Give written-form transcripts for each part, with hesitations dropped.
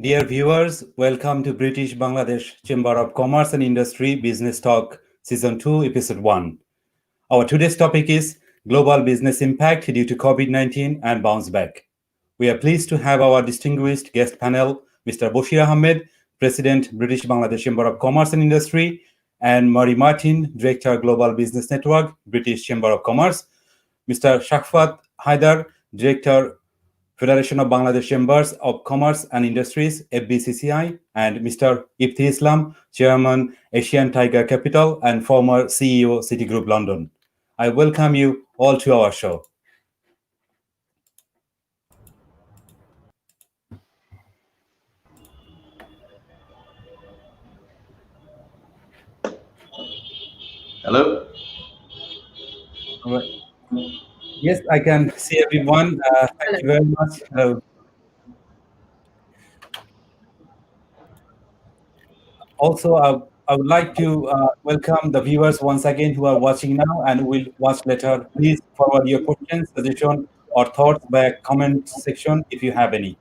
Dear viewers, welcome to British Bangladesh Chamber of Commerce and Industry Business Talk Season 2, Episode 1. Our today's topic is Global Business Impact due to COVID-19 and Bounce Back. We are pleased to have our distinguished guest panel, Mr. Bashir Ahmed, President, British Bangladesh Chamber of Commerce and Industry, and Mary Martin, Director, Global Business Network, British Chamber of Commerce, Mr. Shafquat Haider, Director, Federation of Bangladesh Chambers of Commerce and Industries, BBCCI, and Mr. Ifty Islam, Chairman, Asian Tiger Capital, and former CEO, CityGroup London. I welcome you all to our show. Hello? Yes, I can see everyone. Thank you very much. Also, I would like to welcome the viewers once again who are watching now and will watch later. Please forward your questions, suggestions, or thoughts by a comment section if you have any.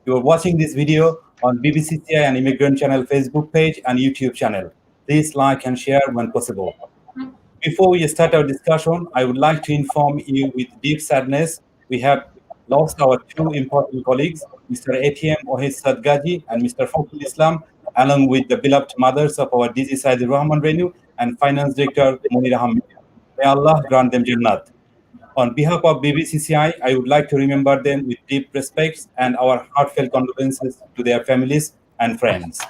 You are watching this video on BBCCI and Immigrant Channel Facebook page and YouTube channel. Please like and share when possible. Before we start our discussion, I would like to inform you with deep sadness, we have lost our two important colleagues, Mr. ATM Ohid Sadgaji and Mr. Fakul Islam, along with the beloved mothers of our DG Saidur Rahman Renu and Finance Director Munir Ahmed. May Allah grant them Jannat. On behalf of BBCCI, I would like to remember them with deep respect and our heartfelt condolences to their families and friends.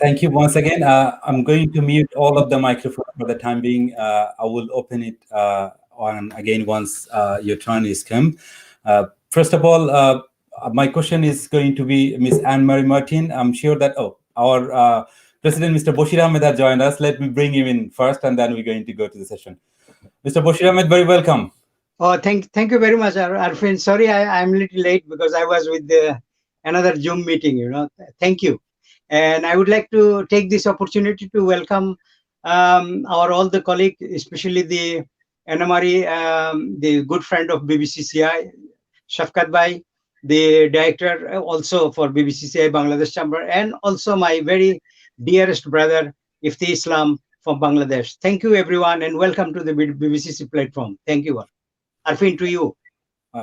Thank you once again. I'm going to mute all of the microphones for the time being. I will open it on again once your turn is come. First of all, my question is going to be Ms. Anne-Marie Martin. I'm sure that our President, Mr. Bashir Ahmed, has joined us. Let me bring him in first, and then we're going to go to the session. Mr. Bashir Ahmed, very welcome. Oh, thank you very much, Arfin. Sorry, I'm a little late because I was with another Zoom meeting. Thank you. And I would like to take this opportunity to welcome all the colleagues, especially the Anna-Marie, the good friend of BBCCI, Shafquat Bhai, the director also for BBCCI Bangladesh Chamber, and also my very dearest brother, Ifty Islam from Bangladesh. Thank you, everyone, and welcome to the BBCC platform. Thank you. Arfin, to you.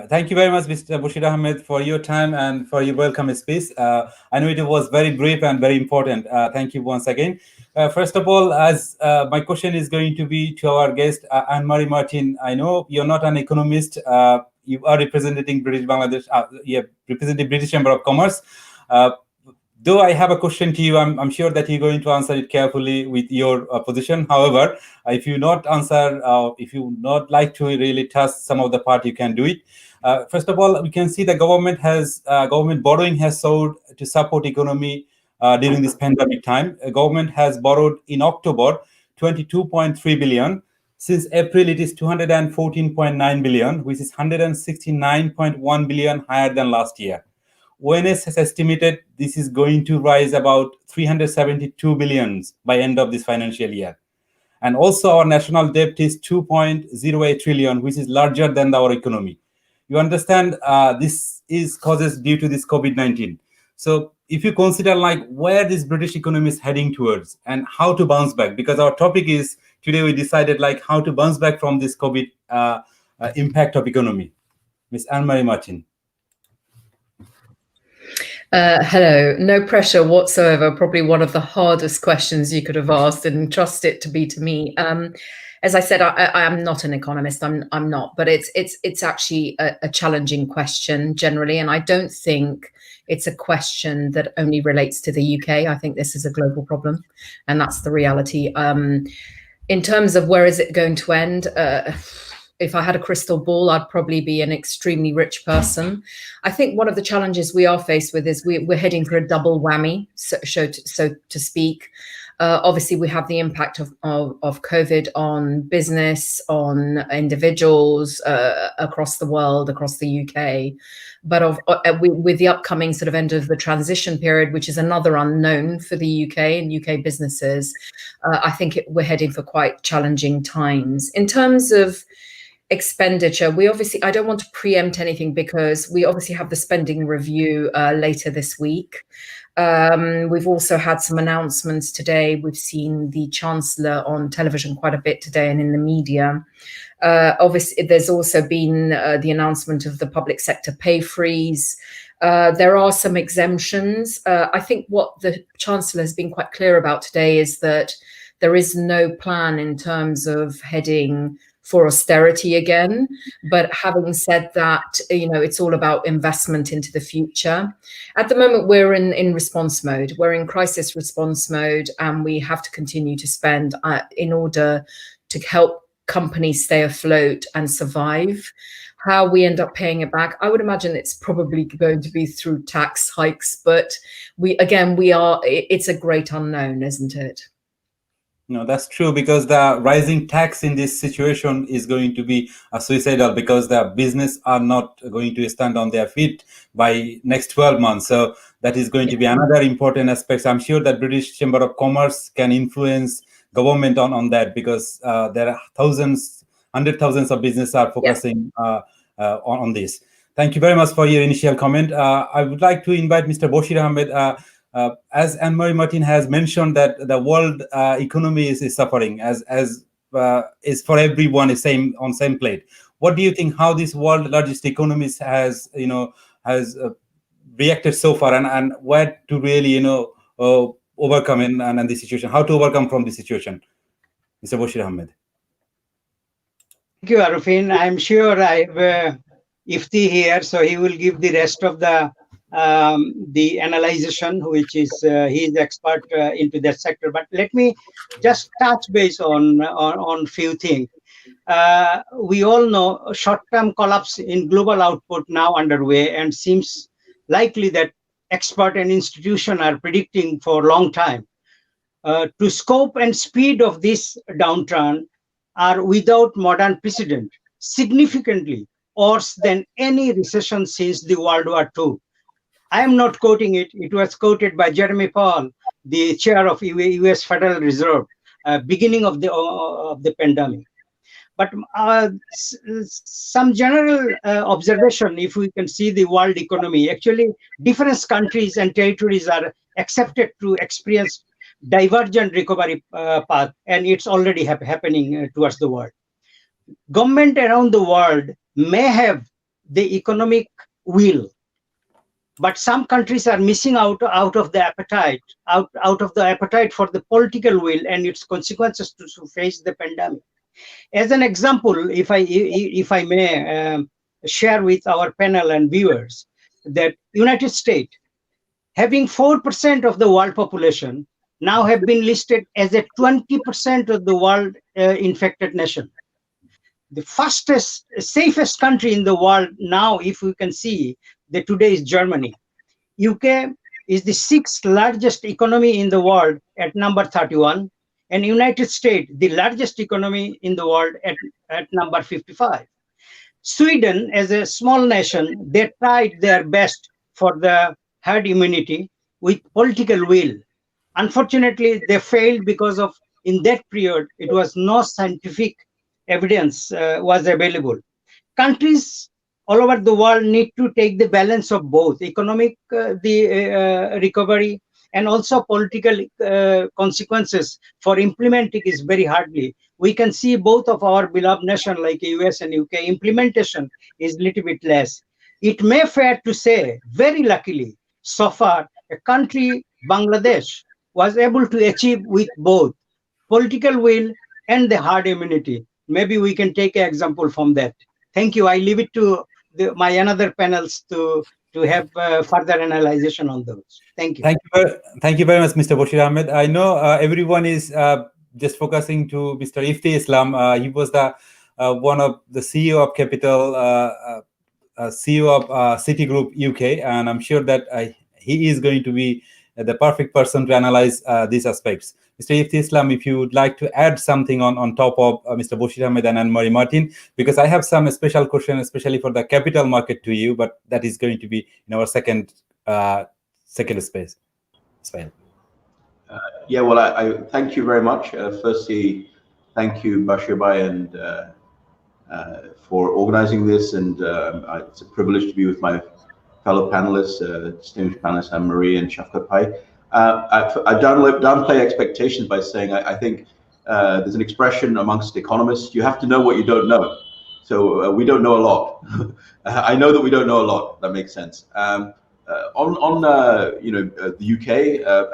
Thank you very much, Mr. Bashir Ahmed, for your time and for your welcome speech. I know it was very brief and very important. Thank you once again. First of all, as my question is going to be to our guest, Anne-Marie Martin. I know you're not an economist. You are representing British Bangladesh. Representing British Chamber of Commerce. Though I have a question to you, I'm sure that you're going to answer it carefully with your position. However, if you not answer, if you not like to really touch some of the part, you can do it. First of all, we can see the government borrowing has soared to support economy during this pandemic time. Government has borrowed in October 22.3 billion. Since April, it is 214.9 billion, which is 169.1 billion higher than last year. ONS has estimated this is going to rise about 372 billions by end of this financial year. And also our national debt is 2.08 trillion, which is larger than our economy. You understand this is causes due to this COVID-19. So if you consider like where this British economy is heading towards and how to bounce back, because our topic is today we decided like how to bounce back from this COVID impact of economy. Ms. Anne-Marie Martin. Hello, no pressure whatsoever. Probably one of the hardest questions you could have asked, and trust it to be to me. as I said, I am not an economist. I'm not, but it's actually a challenging question generally, and I don't think it's a question that only relates to the UK. I think this is a global problem, and that's the reality. In terms of where is it going to end, if I had a crystal ball, I'd probably be an extremely rich person. I think one of the challenges we are faced with is we're heading for a double whammy, so to speak. Obviously, we have the impact of COVID on business, on individuals across the world, across the UK. But with the upcoming sort of end of the transition period, which is another unknown for the UK and UK businesses, I think we're heading for quite challenging times. In terms of expenditure, I don't want to preempt anything because we obviously have the spending review later this week. We've also had some announcements today. We've seen the Chancellor on television quite a bit today and in the media. Obviously, there's also been the announcement of the public sector pay freeze. There are some exemptions. I think what the Chancellor has been quite clear about today is that there is no plan in terms of heading for austerity again. But having said that, it's all about investment into the future. At the moment, we're in response mode. We're in crisis response mode, and we have to continue to spend in order to help companies stay afloat and survive. How we end up paying it back, I would imagine it's probably going to be through tax hikes. But it's a great unknown, isn't it? No, that's true, because the rising tax in this situation is going to be suicidal, because the business are not going to stand on their feet by next 12 months. So that is going to be another important aspect. I'm sure that British Chamber of Commerce can influence government on that, because there are hundred thousands of businesses are focusing on this. Thank you very much for your initial comment. I would like to invite Mr. Bashir Ahmed. As Anne-Marie Martin has mentioned, that the world economy is suffering, as is for everyone is on same plate. What do you think? How this world largest economies has reacted so far, and where to really overcome and the situation? How to overcome from the situation, Mr. Bashir Ahmed? Thank you, Arufin. I'm sure I have Ifty here, so he will give the rest of the analyzation, which is he is expert into that sector. But let me just touch base on few things. We all know short-term collapse in global output now underway, and seems likely that expert and institution are predicting for a long time. To scope and speed of this downturn are without modern precedent, significantly worse than any recession since the World War II. I am not quoting it. It was quoted by Jeremy Powell, the chair of U.S. Federal Reserve, beginning of the pandemic. But some general observation, if we can see the world economy, actually different countries and territories are accepted to experience divergent recovery path, and it's already happening towards the world. Government around the world may have the economic will, but some countries are missing out of the appetite, out of the appetite for the political will and its consequences to face the pandemic. As an example, if I may share with our panel and viewers, that United States, having 4% of the world population, now have been listed as a 20% of the world infected nation. The fastest, safest country in the world now, if we can see, that today is Germany. UK is the 6th largest economy in the world at number 31, and United States, the largest economy in the world at number 55. Sweden, as a small nation, they tried their best for the herd immunity with political will. Unfortunately, they failed because of, in that period, it was no scientific evidence was available. Countries all over the world need to take the balance of both economic recovery and also political consequences for implementing is very hardly. We can see both of our beloved nation like US and UK, implementation is a little bit less. It may fair to say, very luckily, so far, a country, Bangladesh, was able to achieve with both political will and the herd immunity. Maybe we can take an example from that. Thank you. I leave it to my another panels to have further analysis on those. Thank you. Thank you very much, Mr. Bashir Ahmed. I know everyone is just focusing to Mr. Ifty Islam. He was the one of the CEO of Capital, CEO of CityGroup UK, and I'm sure that he is going to be the perfect person to analyze these aspects. Mr. Ifty Islam, if you would like to add something on top of Mr. Bashir Ahmed and Anne-Marie Martin, because I have some special question, especially for the capital market to you, but that is going to be in our second space. Yeah, well, I thank you very much. Firstly, thank you, Bashir Bhai, and for organizing this, and it's a privilege to be with my fellow panelists, distinguished panelists, Anne-Marie and Shafquat Bhai. I downplay expectations by saying I think there's an expression amongst economists: you have to know what you don't know. So we don't know a lot. I know that we don't know a lot. That makes sense. The UK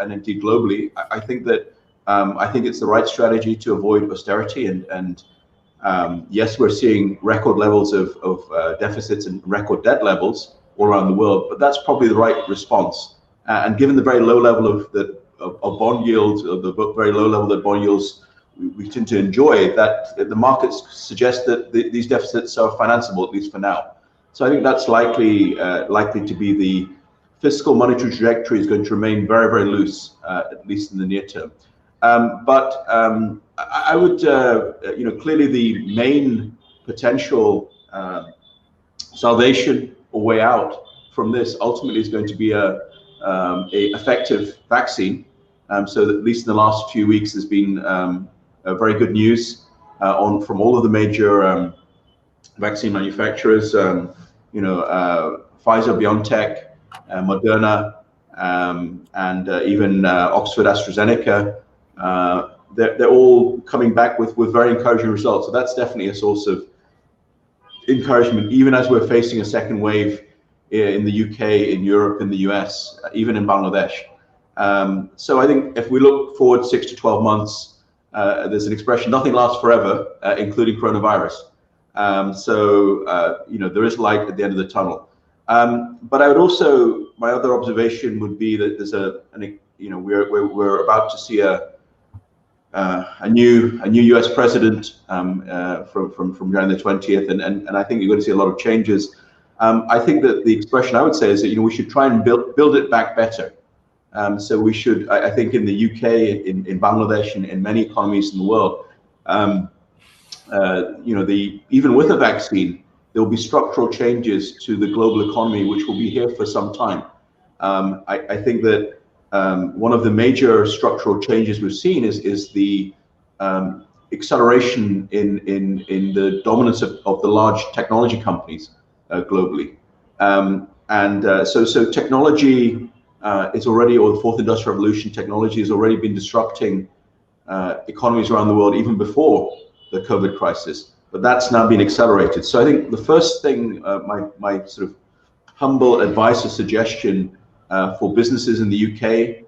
and indeed globally, I think that I think it's the right strategy to avoid austerity, and yes, we're seeing record levels of deficits and record debt levels all around the world, but that's probably the right response. And given the very low level of bond yields, or the very low level that bond yields we tend to enjoy, that the markets suggest that these deficits are financeable, at least for now. So I think that's likely to be the fiscal monetary trajectory is going to remain very, very loose, at least in the near term. But I would, clearly the main potential salvation or way out from this ultimately is going to be a effective vaccine. So that at least in the last few weeks, there's been very good news from all of the major vaccine manufacturers. Pfizer, BioNTech, Moderna, and even Oxford AstraZeneca, they're all coming back with very encouraging results. So that's definitely a source of encouragement, even as we're facing a second wave in the UK, in Europe, in the US, even in Bangladesh. So I think if we look forward 6 to 12 months, there's an expression: nothing lasts forever, including coronavirus. There is light at the end of the tunnel. But I would also, my other observation would be that there's we're about to see a new US president from January the 20th, and I think you're going to see a lot of changes. I think that the expression I would say is that we should try and build it back better. So we should, I think, in the UK, in Bangladesh, and in many economies in the world, even with a vaccine, there will be structural changes to the global economy, which will be here for some time. I think that one of the major structural changes we've seen is the acceleration in the dominance of the large technology companies globally. So technology is already, or the fourth industrial revolution, technology has already been disrupting economies around the world even before the COVID crisis, but that's now been accelerated. So I think the first thing, my sort of humble advice or suggestion for businesses in the UK,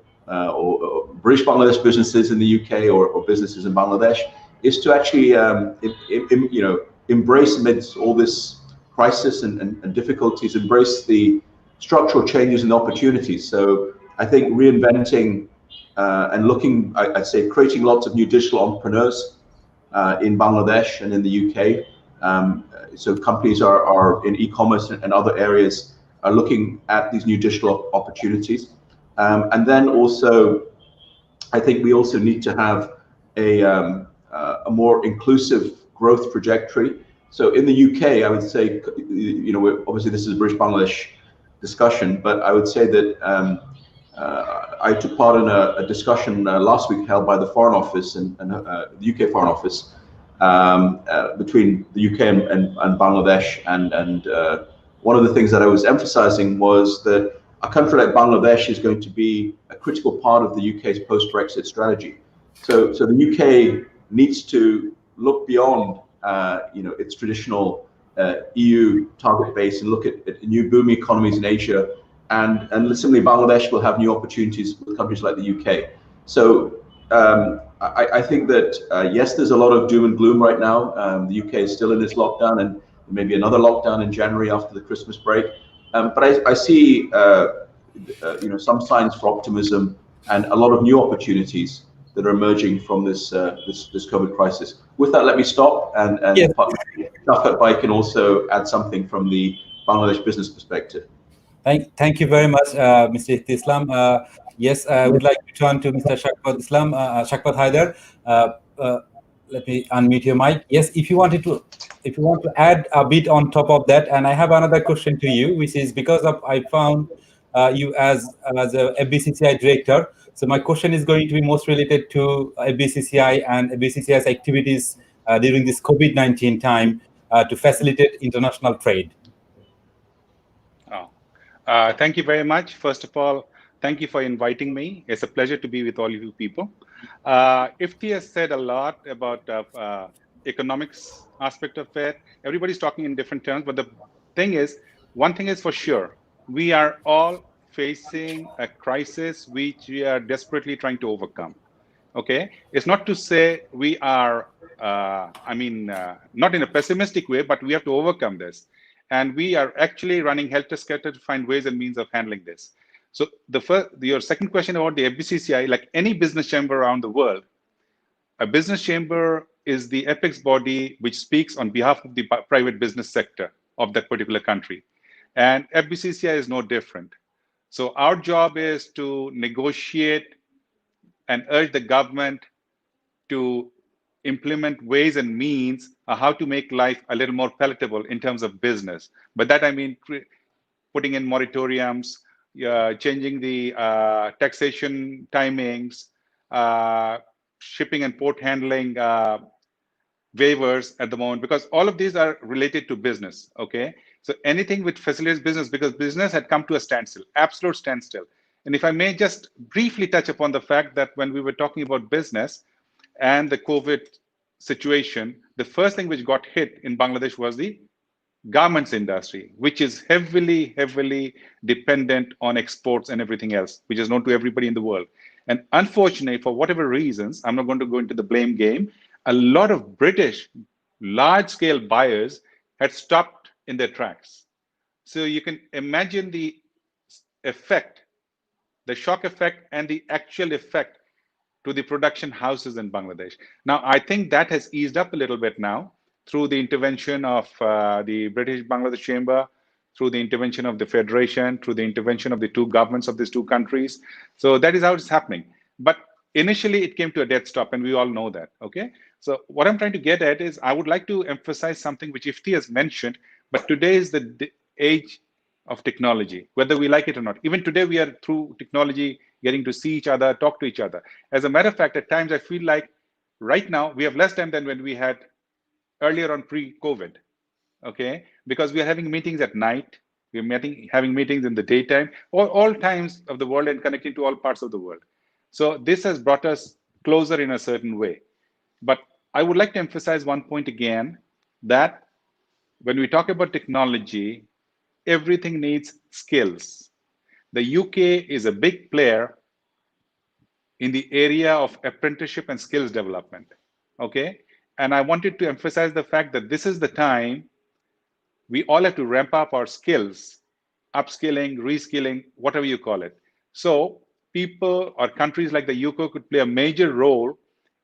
or British Bangladesh businesses in the UK, or businesses in Bangladesh, is to actually embrace, amidst all this crisis and difficulties, embrace the structural changes and opportunities. So I think reinventing and looking, I'd say creating lots of new digital entrepreneurs in Bangladesh and in the UK. So companies are in e-commerce and other areas are looking at these new digital opportunities. And then also, I think we also need to have a more inclusive growth trajectory. So in the UK, I would say, obviously this is a British Bangladesh discussion, but I would say that I took part in a discussion last week held by the Foreign Office and the UK Foreign Office between the UK and Bangladesh. And one of the things that I was emphasizing was that a country like Bangladesh is going to be a critical part of the UK's post-Brexit strategy. So the UK needs to look beyond its traditional EU target base and look at new booming economies in Asia. And similarly, Bangladesh will have new opportunities with countries like the UK. So I think that, yes, there's a lot of doom and gloom right now. The UK is still in this lockdown, and maybe another lockdown in January after the Christmas break. But I see some signs for optimism and a lot of new opportunities that are emerging from this this COVID crisis. With that, let me stop, and Yes. Shafquat can also add something from the Bangladesh business perspective. Thank you very much, Mr. Ifty Islam. Yes, I would like to turn to Mr. Shafquat Haider. Let me unmute your mic. Yes, if you want to add a bit on top of that, and I have another question to you, which is because I found you as a BBCCI director. So my question is going to be most related to BBCCI and BBCCI's activities during this COVID-19 time to facilitate international trade. Thank you very much. First of all, thank you for inviting me. It's a pleasure to be with all of you people. Ifty has said a lot about economics aspect of it. Everybody's talking in different terms, but the thing is, one thing is for sure, we are all facing a crisis which we are desperately trying to overcome. Okay, it's not to say we are, not in a pessimistic way, but we have to overcome this. And we are actually running helter-skelter to find ways and means of handling this. So your second question about the BBCCI, like any business chamber around the world, a business chamber is the apex body which speaks on behalf of the private business sector of that particular country. And BBCCI is no different. So our job is to negotiate and urge the government to implement ways and means how to make life a little more palatable in terms of business. But that I mean putting in moratoriums, changing the taxation timings, shipping and port handling waivers at the moment, because all of these are related to business. Okay, so anything which facilitates business, because business had come to a standstill, absolute standstill. And if I may just briefly touch upon the fact that when we were talking about business and the COVID situation, the first thing which got hit in Bangladesh was the garments industry, which is heavily dependent on exports and everything else, which is known to everybody in the world. And unfortunately, for whatever reasons, I'm not going to go into the blame game, a lot of British large-scale buyers had stopped in their tracks. So you can imagine the effect, the shock effect, and the actual effect to the production houses in Bangladesh. Now, I think that has eased up a little bit now through the intervention of the British Bangladesh Chamber, through the intervention of the Federation, through the intervention of the two governments of these two countries. So that is how it's happening. But initially, it came to a dead stop, and we all know that, okay? So what I'm trying to get at is I would like to emphasize something which Ifty has mentioned, but today is the age of technology, whether we like it or not. Even today, we are through technology getting to see each other, talk to each other. As a matter of fact, at times I feel like right now we have less time than when we had earlier on pre-COVID, okay? Because we are having meetings at night, we're having meetings in the daytime, all times of the world and connecting to all parts of the world. So this has brought us closer in a certain way. But I would like to emphasize one point again, that when we talk about technology, everything needs skills. The UK is a big player in the area of apprenticeship and skills development, okay? And I wanted to emphasize the fact that this is the time we all have to ramp up our skills, upskilling, reskilling, whatever you call it. So people or countries like the UK could play a major role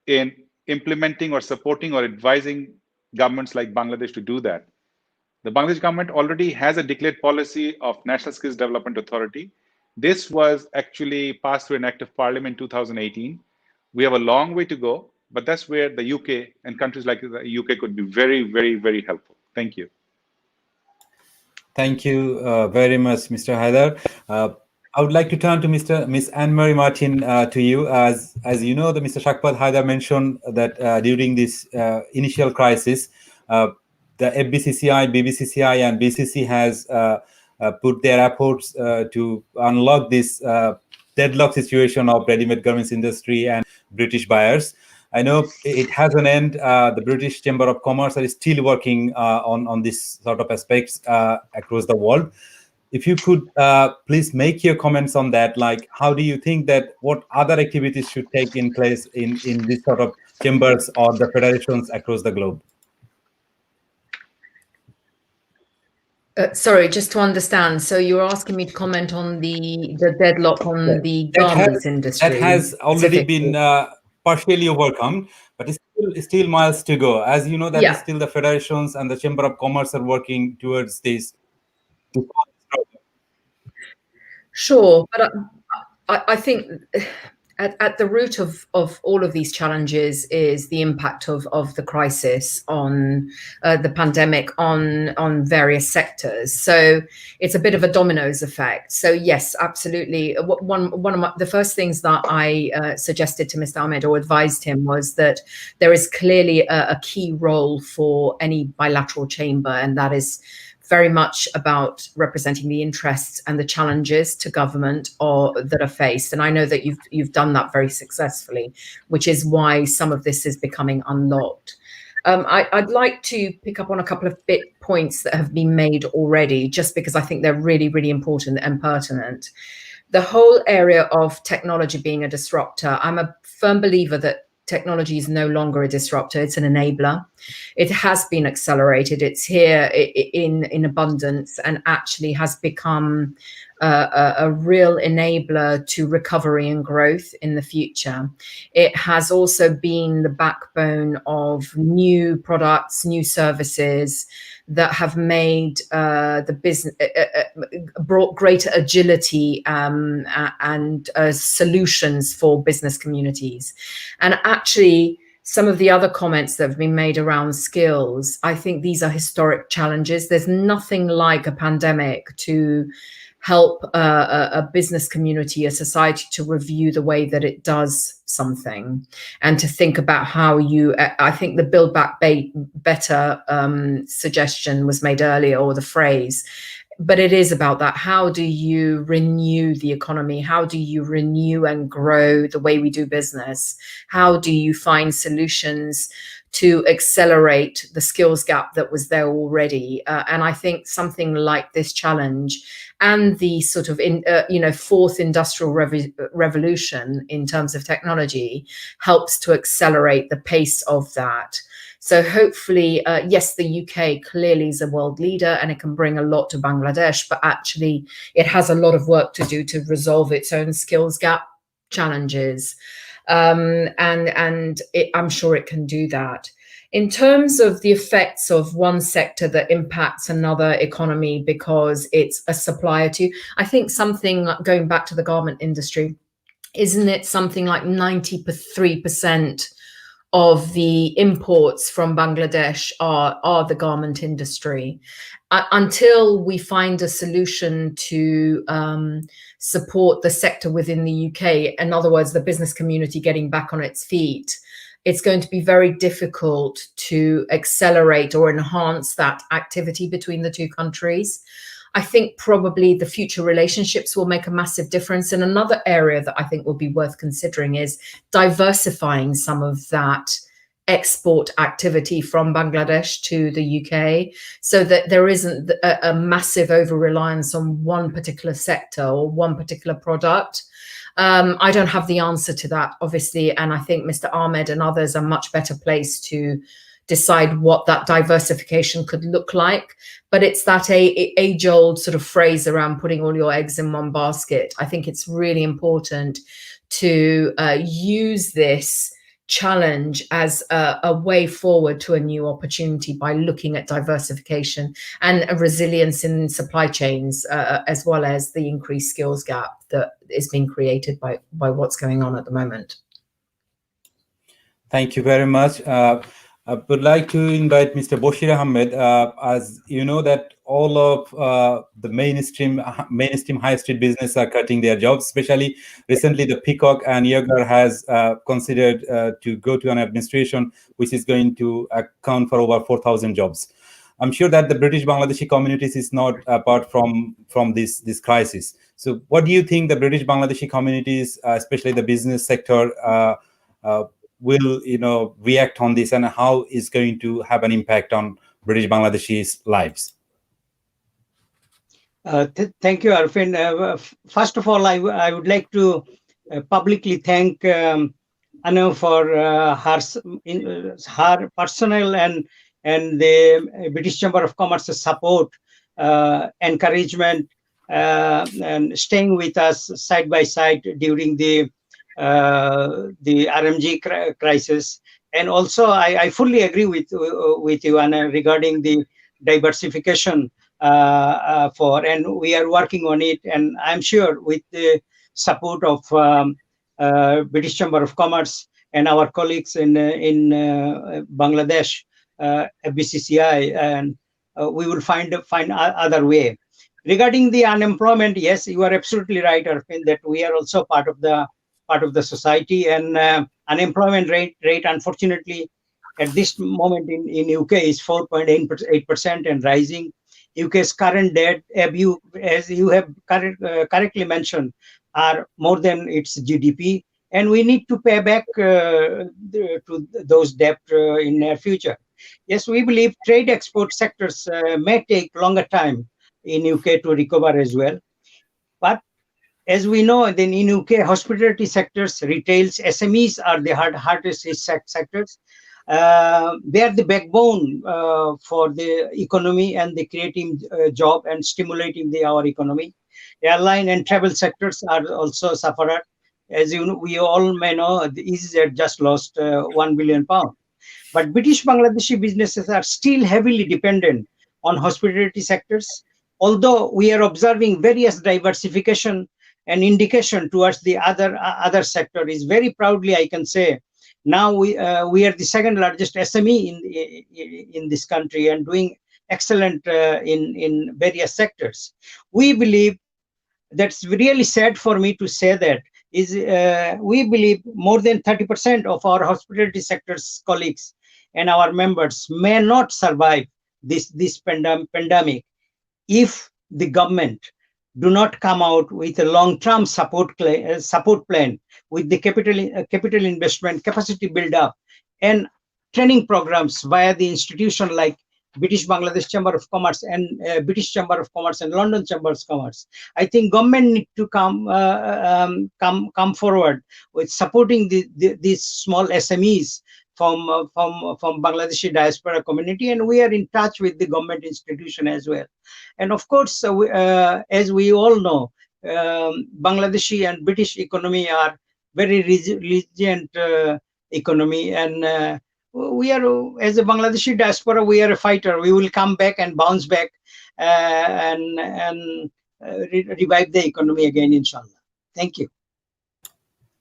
in implementing or supporting or advising governments like Bangladesh to do that. The Bangladesh government already has a declared policy of National Skills Development Authority. This was actually passed through an act of parliament in 2018. We have a long way to go, but that's where the UK and countries like the UK could be very helpful. Thank you. Thank you very much, Mr. Haider. I would like to turn to Miss Anne-Marie Martin to you. As you know, the Mr. Shafquat Haider mentioned that during this initial crisis, the BBCCI, BBCCI, and BCC has put their efforts to unlock this deadlock situation of ready-made garments industry and British buyers. I know it has an end. The British Chamber of Commerce are still working on this sort of aspects across the world. if you could please make your comments on that, like how do you think that what other activities should take in place in this sort of chambers or the federations across the globe? Sorry, just to understand. So you're asking me to comment on the deadlock on the garments industry. That has already been partially overcome, but it's still miles to go. As you know, that is still the federations and the Chamber of Commerce are working towards this. Sure, but I think at the root of all of these challenges is the impact of the crisis on the pandemic on various sectors. So it's a bit of a dominoes effect. So yes, absolutely. One of the first things that I suggested to Mr. Ahmed or advised him was that there is clearly a key role for any bilateral chamber, and that is very much about representing the interests and the challenges to government or that are faced. And I know that you've done that very successfully, which is why some of this is becoming unlocked. I'd like to pick up on a couple of points that have been made already, just because I think they're really, really important and pertinent. The whole area of technology being a disruptor, I'm a firm believer that technology is no longer a disruptor, it's an enabler. It has been accelerated, it's here in abundance, and actually has become a real enabler to recovery and growth in the future. It has also been the backbone of new products, new services that have made the business, brought greater agility and solutions for business communities. And actually, some of the other comments that have been made around skills, I think these are historic challenges. There's nothing like a pandemic to help a business community, a society, to review the way that it does something and to think about how you, I think the Build Back Better suggestion was made earlier, or the phrase, but it is about that. How do you renew the economy? How do you renew and grow the way we do business? How do you find solutions to accelerate the skills gap that was there already? And I think something like this challenge and the sort of fourth industrial revolution in terms of technology helps to accelerate the pace of that. So hopefully, yes, the UK clearly is a world leader and it can bring a lot to Bangladesh, but actually it has a lot of work to do to resolve its own skills gap challenges. I'm sure it can do that. In terms of the effects of one sector that impacts another economy because it's a supplier to, I think something going back to the garment industry, isn't it something like 93% of the imports from Bangladesh are the garment industry? Until we find a solution to support the sector within the UK, in other words, the business community getting back on its feet, it's going to be very difficult to accelerate or enhance that activity between the two countries. I think probably the future relationships will make a massive difference. And another area that I think will be worth considering is diversifying some of that export activity from Bangladesh to the UK, so that there isn't a massive over-reliance on one particular sector or one particular product. I don't have the answer to that, obviously, and I think Mr. Ahmed and others are much better placed to decide what that diversification could look like. But it's that age-old sort of phrase around putting all your eggs in one basket. I think it's really important to use this challenge as a way forward to a new opportunity by looking at diversification and a resilience in supply chains, as well as the increased skills gap that is being created by what's going on at the moment. Thank you very much. I would like to invite Mr. Bashir Ahmed. As you know that all of the mainstream high street business are cutting their jobs, especially recently the Peacock and Yagar has considered to go to an administration which is going to account for over 4,000 jobs. I'm sure that the British Bangladeshi communities is not apart from this crisis. So what do you think the British Bangladeshi communities, especially the business sector, will react on this, and how is going to have an impact on British Bangladeshis' lives? Thank you, Arfin. First of all, I would like to publicly thank Anu for her personal and the British Chamber of Commerce's support, encouragement, and staying with us side by side during the RMG crisis. And also, I fully agree with you, Anna, regarding the diversification and we are working on it. And I'm sure with the support of British Chamber of Commerce and our colleagues in Bangladesh, BCCI, and we will find other way. Regarding the unemployment, yes, you are absolutely right, Arfin, that we are also part of the society, and unemployment rate unfortunately at this moment in UK is 4.8% and rising. UK's current debt, as you have correctly mentioned, are more than its GDP, and we need to pay back to those debt in near future. Yes, we believe trade export sectors may take longer time in UK to recover as well. But as we know, then in UK, hospitality sectors, retails, SMEs are the hardest hit sectors. They are the backbone for the economy and the creating job and stimulating our economy. Airline and travel sectors are also sufferer. As you know, we all may know, the EasyJet just lost £1 billion. But British Bangladeshi businesses are still heavily dependent on hospitality sectors. Although we are observing various diversification and indication towards the other sector, is very proudly I can say now we are the second largest SME in this country and doing excellent in various sectors. We believe that's really sad for me to say that is we believe more than 30% of our hospitality sector's colleagues and our members may not survive this pandemic if the government do not come out with a long-term support plan with the capital investment, capacity build-up, and training programs via the institution like British Bangladesh Chamber of Commerce and British Chamber of Commerce and London Chamber of Commerce. I think government need to come forward with supporting these small SMEs from Bangladeshi diaspora community, and we are in touch with the government institution as well. And of course, as we all know, Bangladeshi and British economy are very resilient economy, and we are, as a Bangladeshi diaspora, we are a fighter. We will come back and bounce back and revive the economy again, inshallah. Thank you.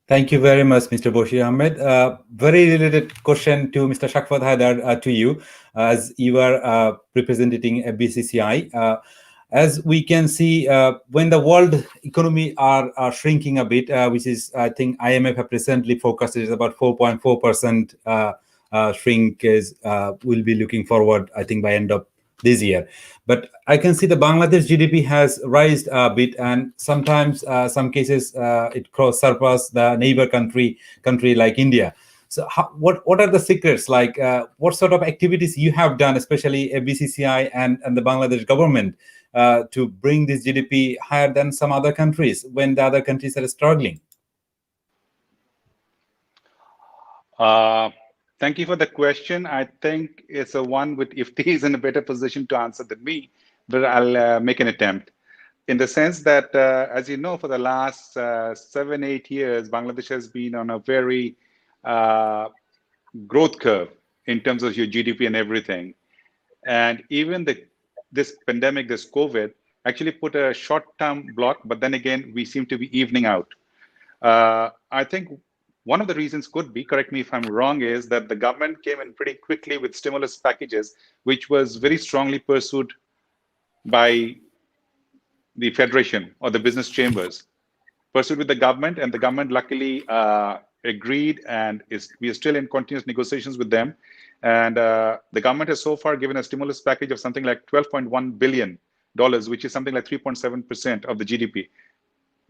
Thank you very much, Mr. Bashir Ahmed. Very related question to Mr. Shafquat Haider, to you, as you are representing BBCCI. As we can see, when the world economy are shrinking a bit, which is, I think, IMF have recently focused, is about 4.4% shrink is will be looking forward, I think, by end of this year. But I can see the Bangladesh GDP has raised a bit, and sometimes some cases it surpassed the neighbor country like India. So what are the secrets, like what sort of activities you have done, especially BCCI and the Bangladesh government, to bring this GDP higher than some other countries when the other countries are struggling? Thank you for the question. I think it's a one with Ifty is in a better position to answer than me, but I'll make an attempt. In the sense that, as you know, for the last 7-8 years, Bangladesh has been on a very growth curve in terms of your GDP and everything. And even this pandemic, this COVID, actually put a short-term block, but then again, we seem to be evening out. I think one of the reasons could be, correct me if I'm wrong, is that the government came in pretty quickly with stimulus packages, which was very strongly pursued by the Federation or the business chambers, pursued with the government, and the government luckily agreed, and we are still in continuous negotiations with them. And the government has so far given a stimulus package of something like $12.1 billion, which is something like 3.7% of the GDP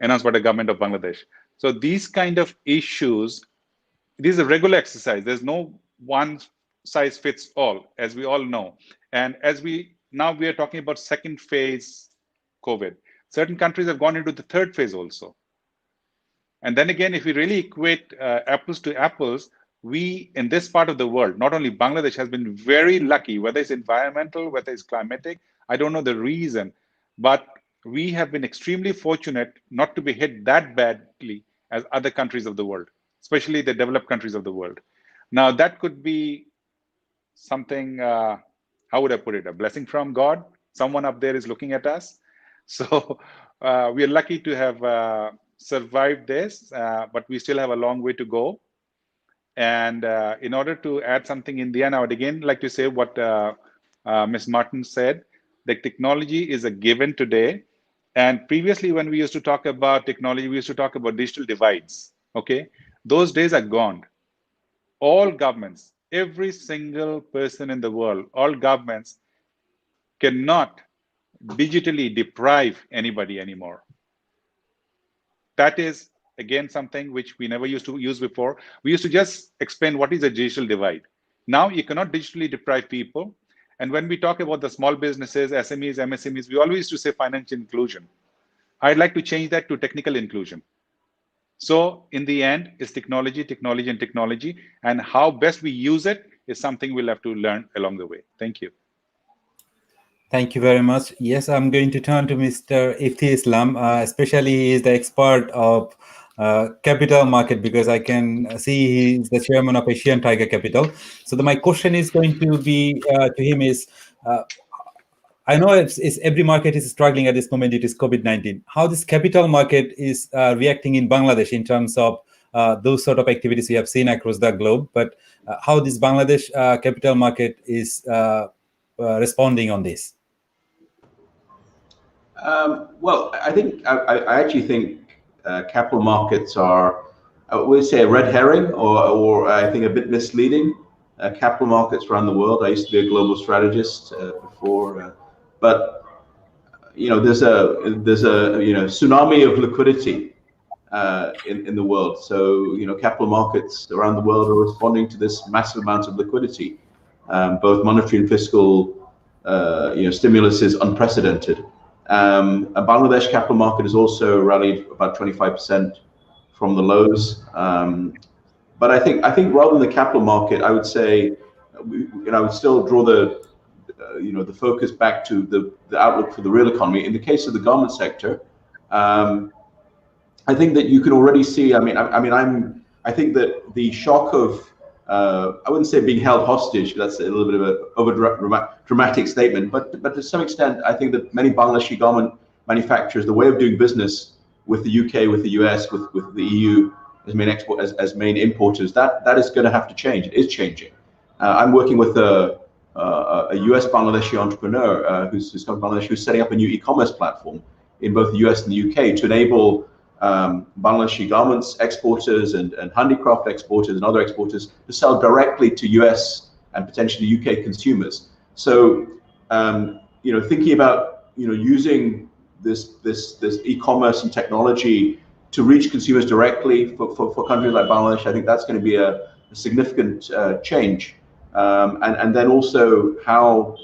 announced by the government of Bangladesh. So these kind of issues, this is a regular exercise. There's no one size fits all, as we all know. And as we are talking about second phase COVID. Certain countries have gone into the third phase also. And then again, if we really equate apples to apples, we in this part of the world, not only Bangladesh, has been very lucky, whether it's environmental, whether it's climatic, I don't know the reason, but we have been extremely fortunate not to be hit that badly as other countries of the world, especially the developed countries of the world. Now, that could be something, how would I put it, a blessing from God. Someone up there is looking at us. So we are lucky to have survived this, but we still have a long way to go. And in order to add something in the end, I would again like to say what Ms. Martin said. The technology is a given today. And previously, when we used to talk about technology, we used to talk about digital divides. Okay, those days are gone. All governments, every single person in the world, all governments cannot digitally deprive anybody anymore. That is, again, something which we never used to use before. We used to just explain what is a digital divide. Now you cannot digitally deprive people. And when we talk about the small businesses, SMEs, MSMEs, we always used to say financial inclusion. I'd like to change that to technical inclusion. So in the end, it's technology, technology, and technology. And how best we use it is something we'll have to learn along the way. Thank you. Thank you very much. Yes, I'm going to turn to Mr. Ifty Islam, especially he is the expert of capital market, because I can see he's the chairman of Asian Tiger Capital. So my question is going to be to him is, I know it's every market is struggling at this moment. It is COVID-19. How this capital market is reacting in Bangladesh in terms of those sort of activities we have seen across the globe, but how this Bangladesh capital market is responding on this? Well, I actually think capital markets are, I would say, a red herring, or I think a bit misleading. Capital markets around the world. I used to be a global strategist before, but there's a tsunami of liquidity in the world. So capital markets around the world are responding to this massive amount of liquidity. Both monetary and fiscal stimulus is unprecedented. A Bangladesh capital market has also rallied about 25% from the lows. But I think rather than the capital market, I would say, I would still draw the focus back to the outlook for the real economy. In the case of the garment sector, I think that you can already see. I think that the shock of I wouldn't say being held hostage. That's a little bit of an over dramatic statement, but to some extent, I think that many Bangladeshi garment manufacturers, the way of doing business with the UK, with the US, with the EU as main importers, that is going to have to change. It is changing. I'm working with a US Bangladeshi entrepreneur who's come from Bangladesh, who's setting up a new e-commerce platform in both the US and the UK to enable Bangladeshi garments exporters and handicraft exporters and other exporters to sell directly to US and potentially UK consumers. So, thinking about using this e-commerce and technology to reach consumers directly for countries like Bangladesh, I think that's going to be a significant change. And then also how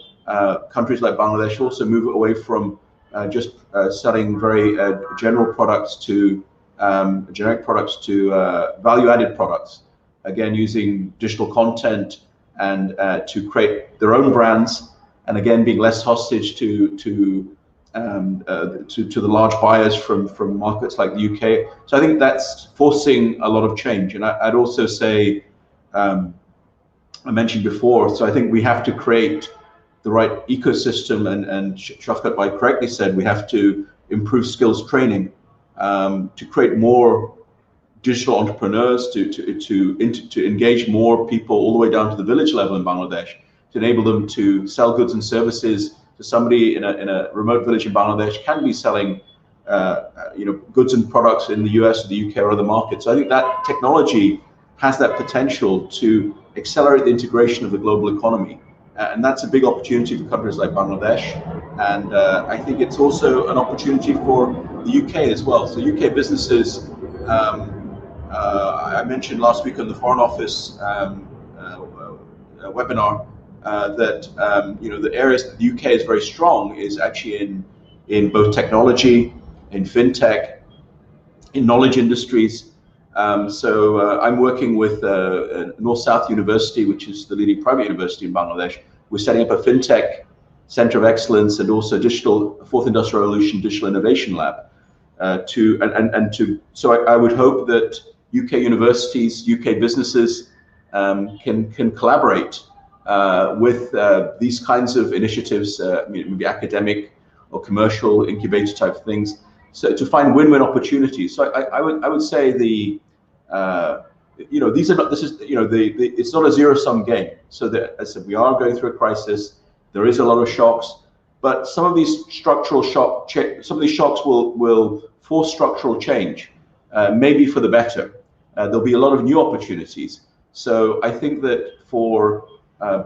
countries like Bangladesh also move away from just selling very general products to generic products to value-added products. Again, using digital content and to create their own brands, and again being less hostage to the large buyers from markets like the UK. So I think that's forcing a lot of change. And I'd also say, I mentioned before, so I think we have to create the right ecosystem, and Shafquat correctly said we have to improve skills training to create more digital entrepreneurs, to engage more people all the way down to the village level in Bangladesh, to enable them to sell goods and services to somebody in a remote village in Bangladesh can be selling goods and products in the US or the UK or other markets. So I think that technology has that potential to accelerate the integration of the global economy. And that's a big opportunity for countries like Bangladesh. And I think it's also an opportunity for the UK as well. So UK businesses, I mentioned last week on the Foreign Office webinar that the areas that the UK is very strong is actually in in both technology, in fintech, in knowledge industries. So I'm working with North-South University, which is the leading private university in Bangladesh. We're setting up a fintech center of excellence and also fourth industrial revolution digital innovation lab. So I would hope that UK universities, UK businesses can collaborate with these kinds of initiatives, maybe academic or commercial incubator type things, so to find win-win opportunities. So I would say these are not. This is it's not a zero-sum game. So that, as I said, we are going through a crisis. There is a lot of shocks, but some of these structural shocks will force structural change, maybe for the better. There'll be a lot of new opportunities. So I think that for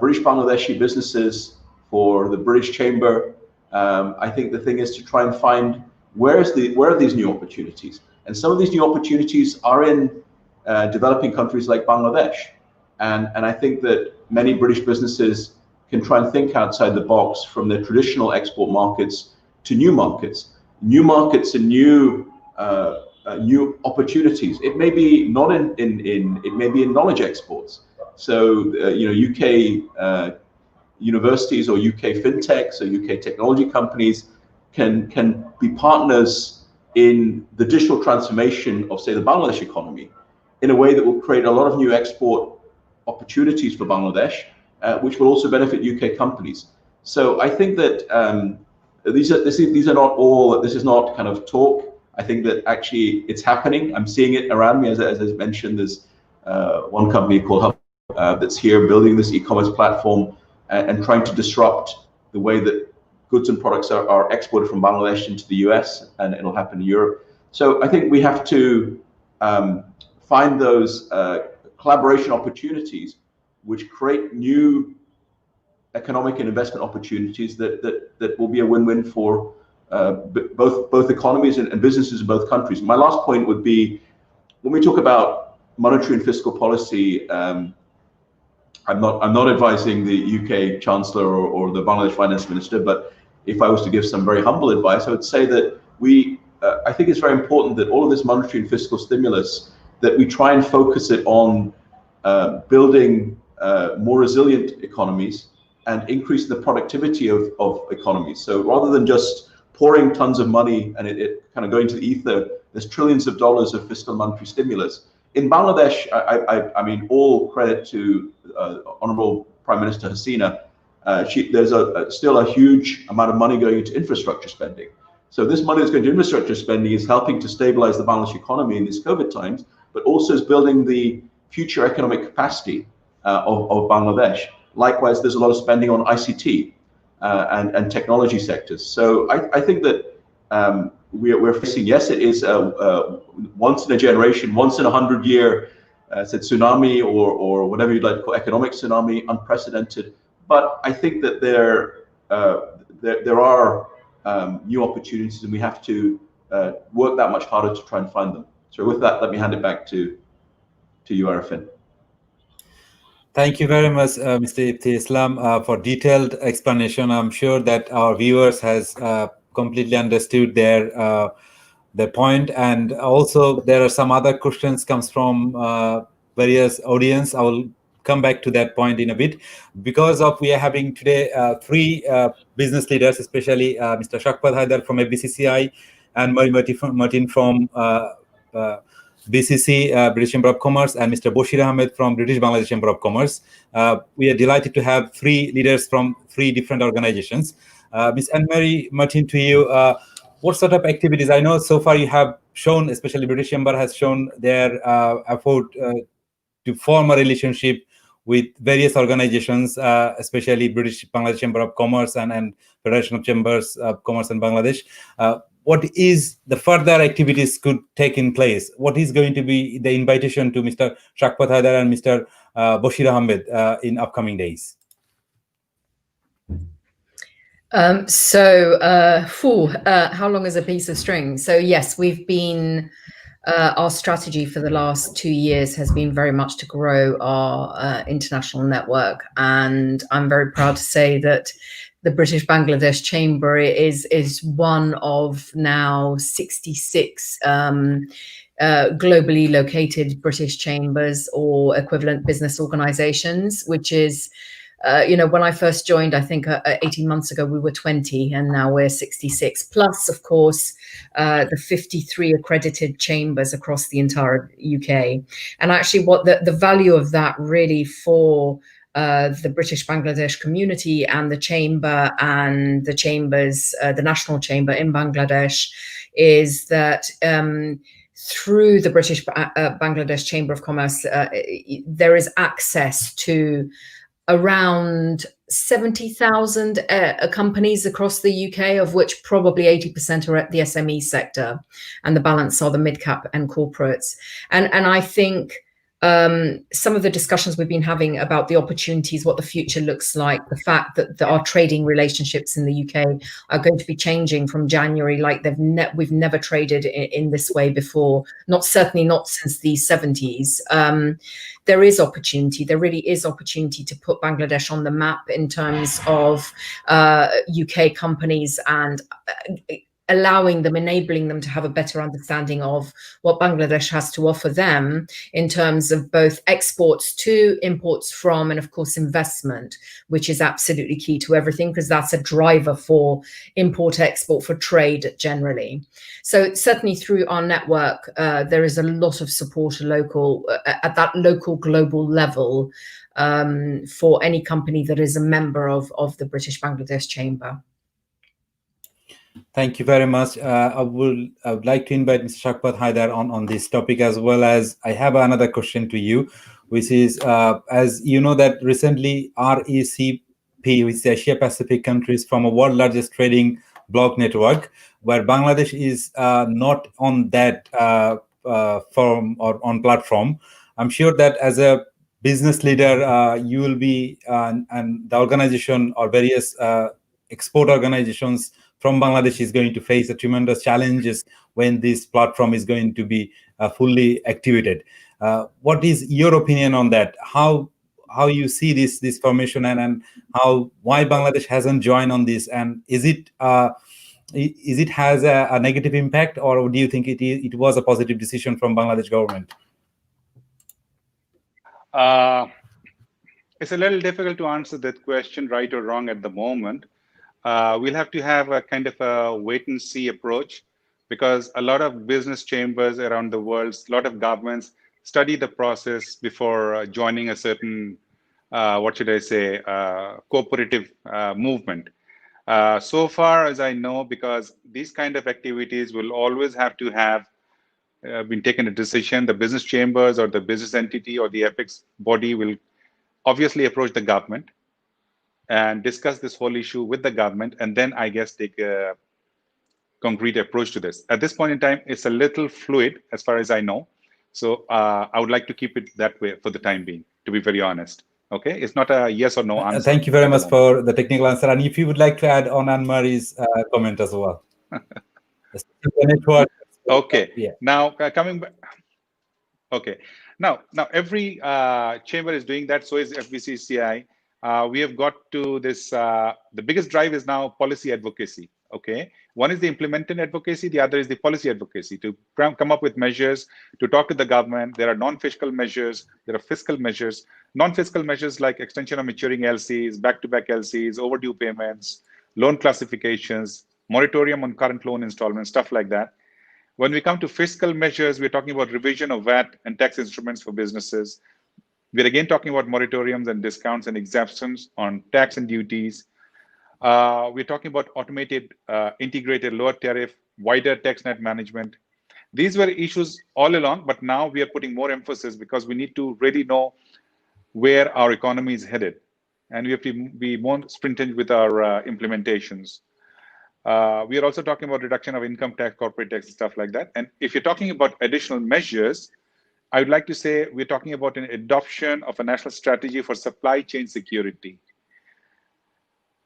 British Bangladeshi businesses, for the British Chamber, I think the thing is to try and find where are these new opportunities, and some of these new opportunities are in developing countries like Bangladesh, and I think that many British businesses can try and think outside the box from their traditional export markets to new markets and new opportunities. It may be not it may be in knowledge exports. So UK universities or UK fintechs or UK technology companies can be partners in the digital transformation of, say, the Bangladesh economy in a way that will create a lot of new export opportunities for Bangladesh, which will also benefit UK companies. So I think that this is not kind of talk. I think that actually it's happening. I'm seeing it around me. As I mentioned, there's one company called Hub that's here building this e-commerce platform and trying to disrupt the way that goods and products are exported from Bangladesh into the US, and it'll happen in Europe. So I think we have to find those collaboration opportunities which create new economic and investment opportunities that will be a win-win for both economies and businesses in both countries. My last point would be, when we talk about monetary and fiscal policy, I'm not advising the UK Chancellor or the Bangladesh Finance Minister, but if I was to give some very humble advice, I would say that I think it's very important that all of this monetary and fiscal stimulus, that we try and focus it on building more resilient economies and increase the productivity of economies. So rather than just pouring tons of money and it kind of going to the ether, there's trillions of dollars of fiscal monetary stimulus. In Bangladesh, I mean, all credit to Honorable Prime Minister Hasina. There's still a huge amount of money going into infrastructure spending. So this money that's going to infrastructure spending is helping to stabilize the Bangladesh economy in these COVID times, but also is building the future economic capacity of Bangladesh. Likewise, there's a lot of spending on ICT and technology sectors. So I think that we're facing, yes, it is once in a generation, once in 100-year tsunami or whatever you'd like to call economic tsunami, unprecedented. But I think that there are new opportunities, and we have to work that much harder to try and find them. So with that, let me hand it back to you, Arifin. Thank you very much, Mr. Ifty Islam, for detailed explanation. I'm sure that our viewers has completely understood their point, and also there are some other questions comes from various audience. I will come back to that point in a bit. Because we are having today three business leaders, especially Mr. Shafquat Haider from BBCCI and Martin from BCC, British Chamber of Commerce, and Mr. Bashir Ahmed from British Bangladesh Chamber of Commerce. We are delighted to have three leaders from three different organizations. Ms. Anne-Marie, Martin, to you, what sort of activities? I know so far you have shown, especially British Chamber has shown their effort to form a relationship with various organizations, especially British Bangladesh Chamber of Commerce and Federation of Chambers of Commerce in Bangladesh. What is the further activities could take in place? What is going to be the invitation to Mr. Shafquat Haider and Mr. Bashir Ahmed in upcoming days? How long is a piece of string? So yes, we've been, our strategy for the last 2 years has been very much to grow our international network. And I'm very proud to say that the British Bangladesh Chamber is one of now 66 globally located British chambers or equivalent business organizations, which is, when I first joined, I think 18 months ago, we were 20 and now we're 66. Plus, of course, the 53 accredited chambers across the entire UK. And actually what the value of that really for the British Bangladesh community and the chamber and the chambers, the national chamber in Bangladesh, is that through the British Bangladesh Chamber of Commerce, there is access to around 70,000 companies across the UK, of which probably 80% are at the SME sector, and the balance are the mid-cap and corporates. And I think some of the discussions we've been having about the opportunities, what the future looks like, the fact that our trading relationships in the UK are going to be changing from January, like we've never traded in this way before, certainly not since the 70s. There is opportunity. There really is opportunity to put Bangladesh on the map in terms of UK companies and enabling them to have a better understanding of what Bangladesh has to offer them in terms of both exports to, imports from, and of course investment, which is absolutely key to everything, because that's a driver for import export, for trade generally. So certainly through our network, there is a lot of support at that local global level for any company that is a member of the British Bangladesh Chamber. Thank you very much. I would like to invite Mr. Shafquat Haider on this topic, as well as I have another question to you, which is, as you know that recently RECP, which is Asia Pacific countries from a world largest trading block network, where Bangladesh is not on that forum or on platform. I'm sure that as a business leader, you will be, and the organization or various export organizations from Bangladesh is going to face a tremendous challenges when this platform is going to be fully activated. What is your opinion on that? How you see this formation, and why Bangladesh hasn't joined on this? And is it has a negative impact, or do you think it was a positive decision from Bangladesh government? It's a little difficult to answer that question right or wrong at the moment. We'll have to have a kind of a wait and see approach, because a lot of business chambers around the world, a lot of governments study the process before joining a certain, cooperative movement. So far as I know, because these kind of activities will always have to have been taken a decision, the business chambers or the business entity or the apex body will obviously approach the government and discuss this whole issue with the government, and then I guess take a concrete approach to this. At this point in time, it's a little fluid as far as I know. So I would like to keep it that way for the time being, to be very honest. Okay, it's not a yes or no answer. Thank you very much for the technical answer. And if you would like to add on Anne-Marie's comment as well. Okay, yeah. Now coming back. Okay, now every chamber is doing that. So is BBCCI. We have got to this, the biggest drive is now policy advocacy, okay? One is the implementing advocacy, the other is the policy advocacy, to come up with measures, to talk to the government. There are non-fiscal measures, there are fiscal measures. Non-fiscal measures like extension of maturing LCs, back-to-back LCs, overdue payments, loan classifications, moratorium on current loan installments, stuff like that. When we come to fiscal measures, we're talking about revision of VAT and tax instruments for businesses. We're again talking about moratoriums and discounts and exemptions on tax and duties. We're talking about automated, integrated, lower tariff, wider tax net management. These were issues all along, but now we are putting more emphasis because we need to really know where our economy is headed. And we have to be more stringent with our implementations. We are also talking about reduction of income tax, corporate tax, and stuff like that. And if you're talking about additional measures, I would like to say we're talking about an adoption of a national strategy for supply chain security.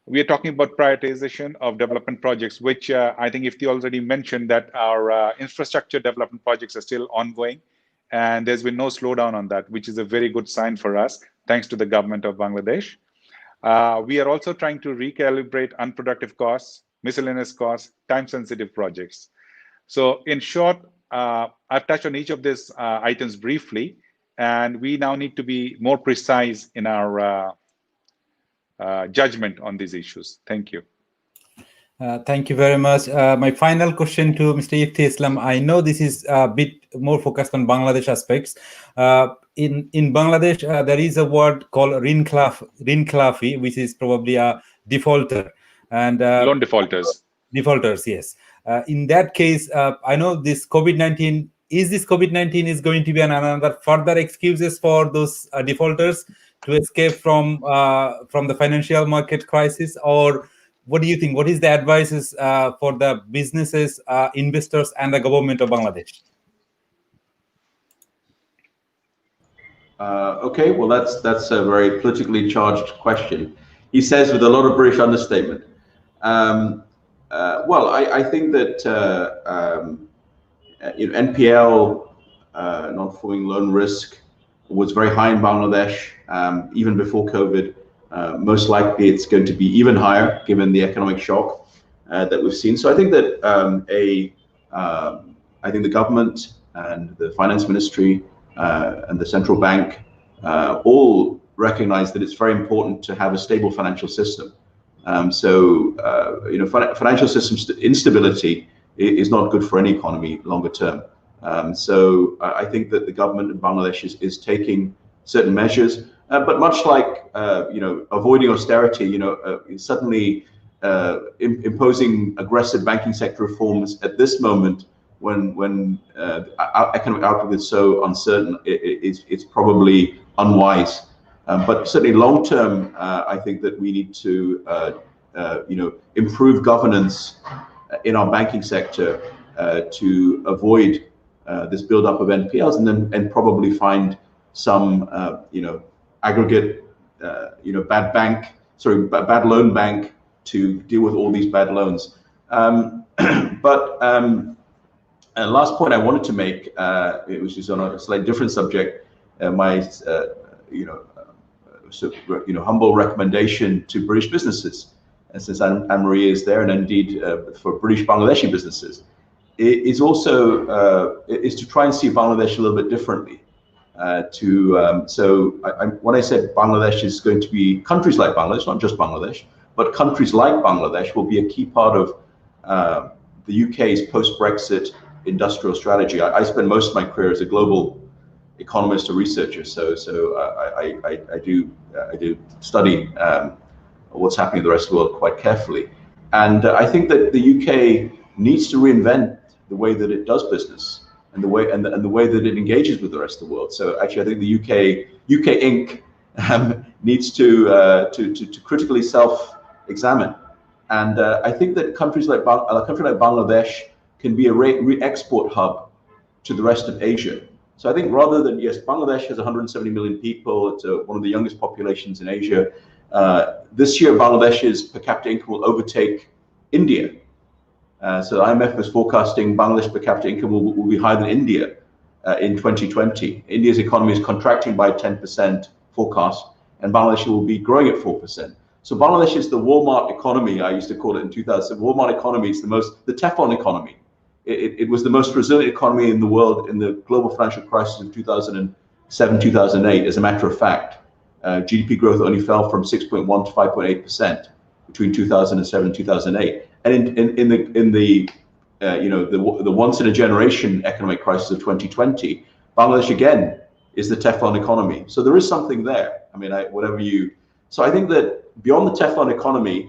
We are talking about prioritization of development projects, which I think Ifty already mentioned that our infrastructure development projects are still ongoing, and there's been no slowdown on that, which is a very good sign for us, thanks to the government of Bangladesh. We are also trying to recalibrate unproductive costs, miscellaneous costs, time-sensitive projects. So in short, I've touched on each of these items briefly, and we now need to be more precise in our judgment on these issues. Thank you. Thank you very much. My final question to Mr. Ifty Islam. I know this is a bit more focused on Bangladesh aspects. In Bangladesh, there is a word called rin khilafi, which is probably a defaulter. And loan defaulters. Defaulters, yes. In that case, I know this COVID-19 is going to be another further excuses for those defaulters to escape from the financial market crisis, or what do you think? What is the advice for the businesses, investors, and the government of Bangladesh? Okay, well, that's a very politically charged question. He says with a lot of British understatement. Well, I think that NPL, non-performing loan risk, was very high in Bangladesh even before COVID. Most likely, it's going to be even higher given the economic shock that we've seen. So I think that I think the government and the finance ministry and the central bank all recognize that it's very important to have a stable financial system. Financial system instability is not good for any economy longer term. So I think that the government in Bangladesh is taking certain measures, but much like avoiding austerity, suddenly imposing aggressive banking sector reforms at this moment when economic outlook is so uncertain, it's probably unwise. But certainly long term, I think that we need to improve governance in our banking sector to avoid this buildup of NPLs, and probably find some aggregate bad loan bank to deal with all these bad loans. Last point I wanted to make, it was just on a slightly different subject. My humble recommendation to British businesses, and since Anne-Marie is there, and indeed for British Bangladeshi businesses, is also is to try and see Bangladesh a little bit differently. When I said Bangladesh is going to be countries like Bangladesh, not just Bangladesh, but countries like Bangladesh will be a key part of the UK's post-Brexit industrial strategy. I spent most of my career as a global economist or researcher, so I do study what's happening in the rest of the world quite carefully, and I think that the UK needs to reinvent the way that it does business and the way that it engages with the rest of the world. So actually, I think the UK Inc. Needs to critically self-examine, and I think that a country like Bangladesh can be a re-export hub to the rest of Asia. So I think rather than, yes, Bangladesh has 170 million people. It's one of the youngest populations in Asia. This year, Bangladesh's per capita income will overtake India. So the IMF is forecasting Bangladesh per capita income will be higher than India in 2020. India's economy is contracting by 10% forecast, and Bangladesh will be growing at 4%. So Bangladesh is the Walmart economy, I used to call it in 2000. Walmart economy is the Teflon economy. It was the most resilient economy in the world in the global financial crisis of 2007, 2008. As a matter of fact, GDP growth only fell from 6.1 to 5.8% between 2007 and 2008. And in the once in a generation economic crisis of 2020, Bangladesh again is the Teflon economy. So there is something there. I mean, So I think that beyond the Teflon economy,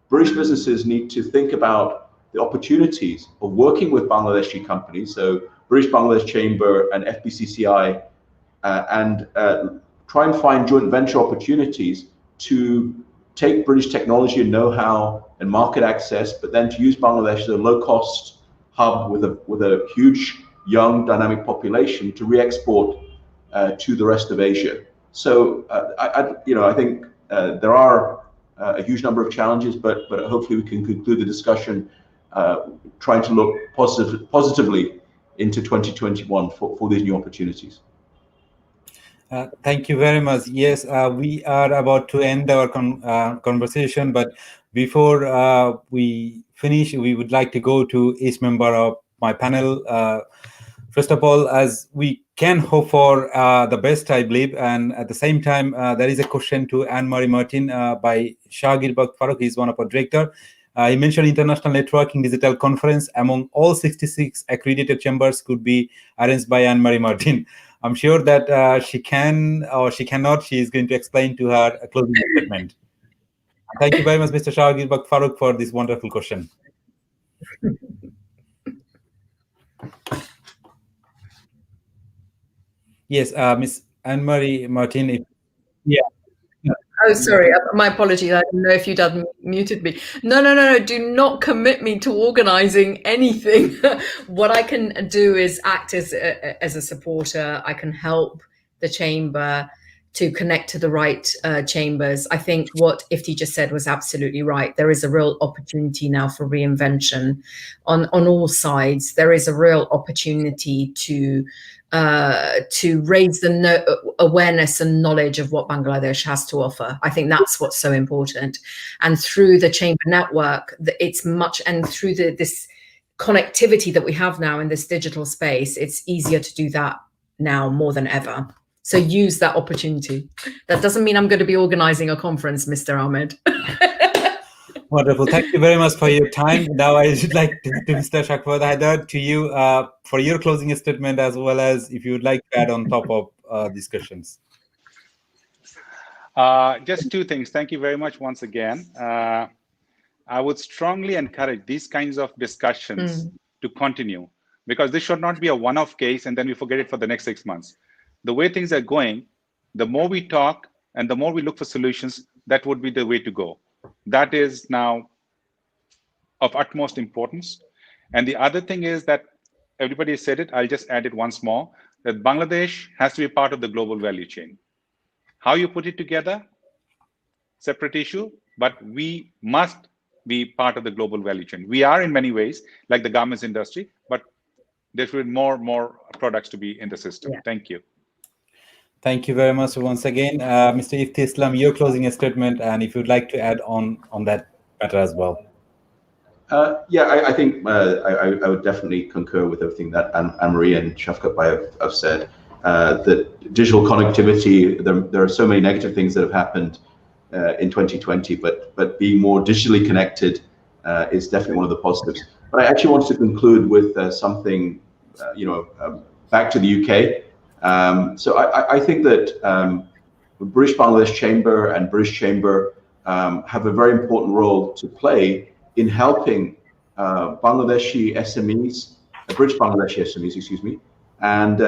British businesses need to think about the opportunities of working with Bangladeshi companies, so British Bangladesh Chamber and FBCCI, and try and find joint venture opportunities to take British technology and know-how and market access, but then to use Bangladesh as a low-cost hub with a huge, young, dynamic population to re-export to the rest of Asia. So I think there are a huge number of challenges, but hopefully we can conclude the discussion trying to look positively into 2021 for these new opportunities. Thank you very much. Yes, we are about to end our conversation, but before we finish, we would like to go to each member of my panel. First of all, as we can hope for the best, I believe, and at the same time, there is a question to Anne-Marie Martin by Shahgir Farooq. He's one of our director. He mentioned international networking digital conference among all 66 accredited chambers could be arranged by Anne-Marie Martin. I'm sure that she can or she cannot. She is going to explain to her closing statement. Thank you very much, Mr. Shahgir Farooq, for this wonderful question. Yes, Miss Anne-Marie Martin. Yeah. Oh, sorry. My apologies. I didn't know if you'd muted me. No. Do not commit me to organising anything. What I can do is act as a supporter. I can help the chamber to connect to the right chambers. I think what Ifty just said was absolutely right. There is a real opportunity now for reinvention on all sides. There is a real opportunity to raise the awareness and knowledge of what Bangladesh has to offer. I think that's what's so important. And through the chamber network, it's much, and through this connectivity that we have now in this digital space, it's easier to do that now more than ever. So use that opportunity. That doesn't mean I'm going to be organizing a conference, Mr. Ahmed. Wonderful. Thank you very much for your time. Now I should like to Mr. Shafquat Haider, to you for your closing statement, as well as if you would like to add on top of discussions. Just two things. Thank you very much once again. I would strongly encourage these kinds of discussions to continue, because this should not be a one-off case and then we forget it for the next 6 months. The way things are going, the more we talk and the more we look for solutions, that would be the way to go. That is now of utmost importance. And the other thing is that everybody has said it, I'll just add it once more, that Bangladesh has to be part of the global value chain. How you put it together, separate issue, but we must be part of the global value chain. We are in many ways, like the garments industry, but there should be more products to be in the system. Yeah. Thank you. Thank you very much once again. Mr. Ifty Islam, your closing statement, and if you'd like to add on that matter as well. Yeah, I think I would definitely concur with everything that Anne-Marie and Shafquat have said. That digital connectivity, there are so many negative things that have happened in 2020, but being more digitally connected is definitely one of the positives. But I actually wanted to conclude with something, back to the UK. So I think that British Bangladesh Chamber and British Chamber have a very important role to play in helping Bangladeshi SMEs, British Bangladeshi SMEs, excuse me, and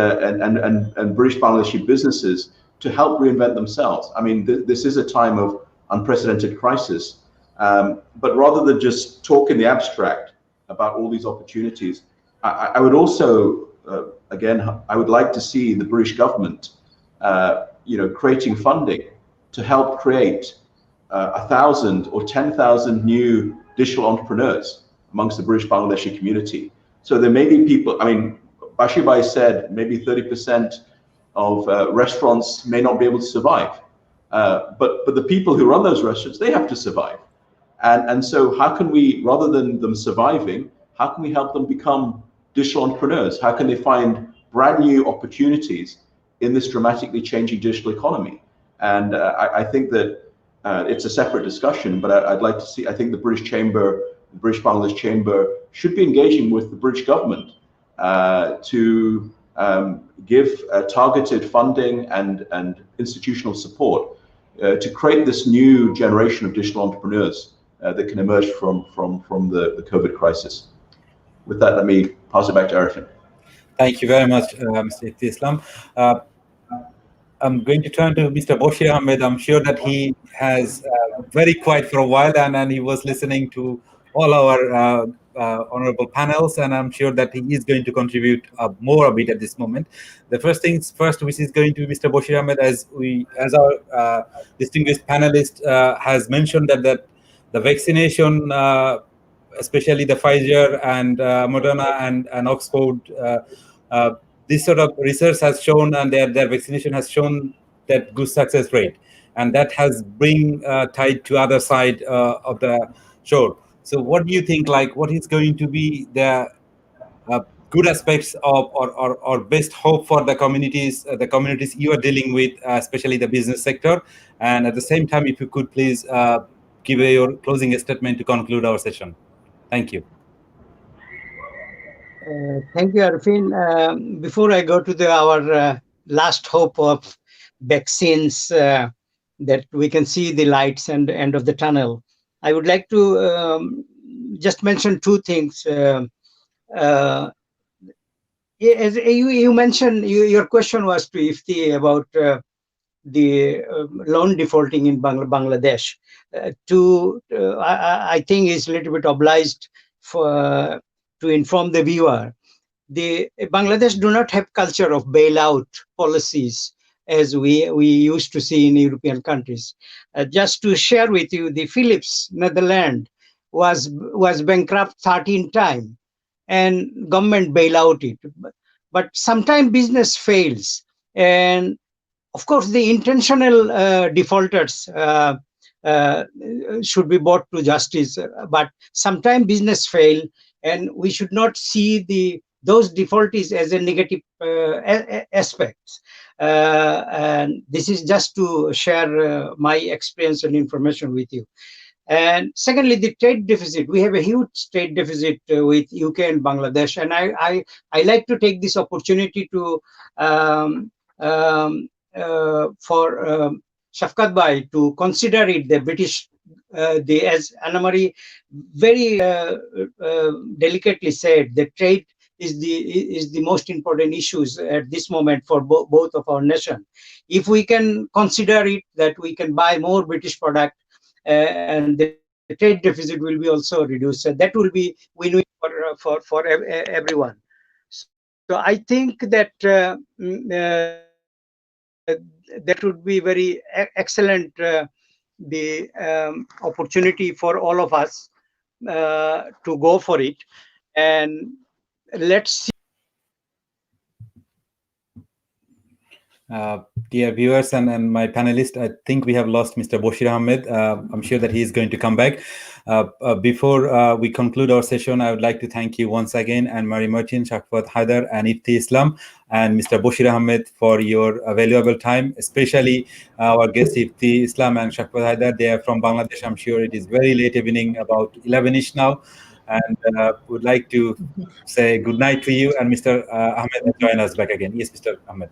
British Bangladeshi businesses to help reinvent themselves. I mean, this is a time of unprecedented crisis, but rather than just talk in the abstract about all these opportunities, I would also again, I would like to see the British government, creating funding to help create 1,000 or 10,000 new digital entrepreneurs amongst the British Bangladeshi community. So there may be people, I mean, Bashir said maybe 30% of restaurants may not be able to survive. But the people who run those restaurants, they have to survive. And so how can we, rather than them surviving, how can we help them become digital entrepreneurs? How can they find brand new opportunities in this dramatically changing digital economy? And I think that it's a separate discussion, but I'd like to see, I think the British Chamber, the British Bangladesh Chamber should be engaging with the British government to give targeted funding and institutional support to create this new generation of digital entrepreneurs that can emerge from the COVID crisis. With that, let me pass it back to Arifin. Thank you very much, Mr. Ifty Islam. I'm going to turn to Mr. Bashir Ahmed. I'm sure that he has very quiet for a while, and he was listening to all our honorable panels, and I'm sure that he is going to contribute more a bit at this moment. The first things first, which is going to be Mr. Bashir Ahmed, as our distinguished panelist has mentioned that the vaccination, especially the Pfizer and Moderna and Oxford, this sort of research has shown, and their vaccination has shown that good success rate, and that has bring tide to other side of the shore. So what do you think, like, what is going to be the good aspects of or best hope for the communities you are dealing with, especially the business sector? And at the same time, if you could please give your closing statement to conclude our session. Thank you. Thank you, Arfin. Before I go to our last hope of vaccines, that we can see the lights and the end of the tunnel, I would like to just mention two things. As you mentioned, your question was to Ifty about the loan defaulting in Bangladesh. I think is a little bit obliged to inform the viewer. The Bangladesh do not have culture of bailout policies as we used to see in European countries. Just to share with you, the Philips, Netherlands, was bankrupt 13 times, and government bail out it. But sometimes business fails, and of course the intentional defaulters should be brought to justice. But sometimes business fail, and we should not see those defaultees as a negative aspect. And this is just to share my experience and information with you. And secondly, the trade deficit. We have a huge trade deficit with UK and Bangladesh, and I like to take this opportunity to for Shafquat Bhai to consider it. The British, as Anna Marie very delicately said, the trade is the most important issues at this moment for both of our nation. If we can consider it that we can buy more British product, and the trade deficit will be also reduced. So that will be win-win for everyone. So I think that that would be very excellent, the opportunity for all of us to go for it. And let's see. Dear viewers and my panelists, I think we have lost Mr. Bashir Ahmed. I'm sure that he is going to come back. Before we conclude our session, I would like to thank you once again, and Mary Martin, Shafquat, Haider, and Ifty Islam, and Mr. Bashir Ahmed for your valuable time, especially our guests Ifty Islam and Shafquat Haider. They are from Bangladesh. I'm sure it is very late evening, about 11ish now, and would like to say good night to you, and Mr. Ahmed join us back again. Yes, Mr. Ahmed.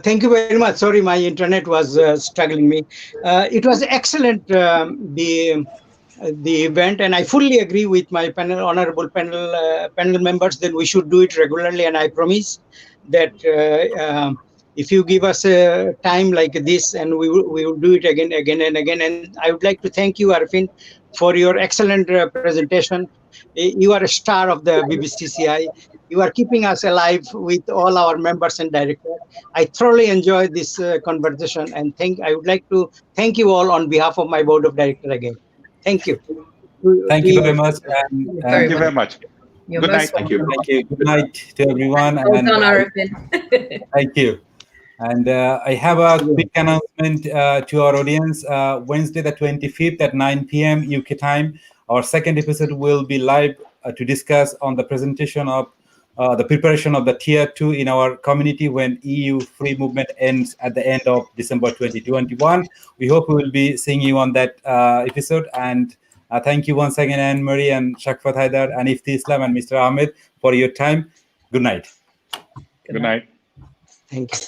Thank you very much. Sorry, my internet was struggling me. It was excellent, the event, and I fully agree with my honorable panel members that we should do it regularly. And I promise that if you give us a time like this, and we will do it again and again. And I would like to thank you, Arfin, for your excellent presentation. You are a star of the BBCCI. You are keeping us alive with all our members and directors. I thoroughly enjoyed this conversation, and I would like to thank you all on behalf of my board of directors again. Thank you. Thank you very much. Thank you very much. You're Good night. Thank you. Thank you. Good night to everyone. Well and done, Arfin. thank you. And I have a quick announcement to our audience. Wednesday, the 25th at 9 p.m. UK time, our second episode will be live to discuss on the presentation of the preparation of the Tier 2 in our community when EU free movement ends at the end of December 2021. We hope we will be seeing you on that episode. And thank you once again, Anne-Marie and Shafquat Haider and Ifty Islam and Mr. Ahmed for your time. Good night. Good night. Thank you.